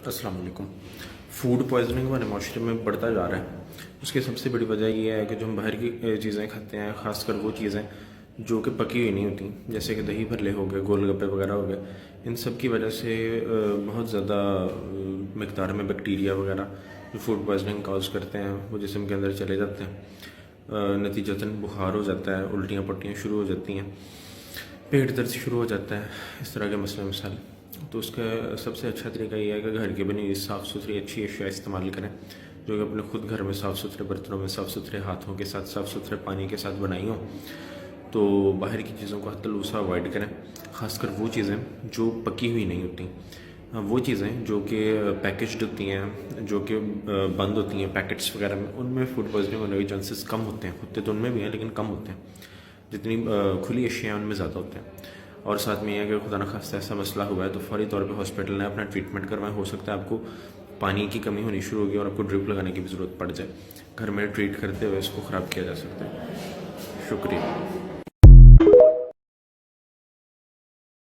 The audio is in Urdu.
السلام علیکم۔ فوڈ پوائزننگ ہمارے معاشرے میں بڑھتا جا رہا ہے۔ اس کی سب سے بڑی وجہ یہ ہے کہ جو ہم باہر کی چیزیں کھاتے ہیں، خاص کر وہ چیزیں جو کہ پکی ہوئی نہیں ہوتی، جیسے کہ دہی بھلے ہو گئے، گول گپے وغیرہ ہو گئے، ان سب کی وجہ سے بہت زیادہ مقدار میں بیکٹیریا وغیرہ جو فوڈ پوائزننگ کاز کرتے ہیں وہ جسم کے اندر چلے جاتے ہیں۔ نتیجتاً بخار ہو جاتا ہے، الٹیاں پٹیاں شروع ہو جاتی ہیں، پیٹ درد شروع ہو جاتا ہے، اس طرح کے مسئلے مسائل۔ تو اس کا سب سے اچھا طریقہ یہ ہے کہ گھر کی بنی ہوئی صاف ستھری اچھی اشیاء استعمال کریں، جو کہ اپنے خود گھر میں صاف ستھرے برتنوں میں صاف ستھرے ہاتھوں کے ساتھ صاف ستھرے پانی کے ساتھ بنائی ہوں۔ تو باہر کی چیزوں کو حتی الوسع اوائڈ کریں، خاص کر وہ چیزیں جو پکی ہوئی نہیں ہوتی، وہ چیزیں جو کہ پیکجڈ ہوتی ہیں، جو کہ بند ہوتی ہیں پیکٹس وغیرہ میں، ان میں فوڈ پوائزننگ ہونے کے چانسز کم ہوتے ہیں۔ ہوتے تو ان میں بھی ہیں لیکن کم ہوتے ہیں، جتنی کھلی اشیاء ان میں زیادہ ہوتے ہیں۔ اور ساتھ میں یہ ہے کہ خدا نخواستہ ایسا مسئلہ ہوا ہے تو فوری طور پہ ہاسپٹل میں اپنا ٹریٹمنٹ کروائیں۔ ہو سکتا ہے آپ کو پانی کی کمی ہونی شروع ہوگی اور آپ کو ڈرپ لگانے کی بھی ضرورت پڑ جائے۔ گھر میں ٹریٹ کرتے ہوئے اس کو خراب کیا جا سکتا ہے۔ شکریہ۔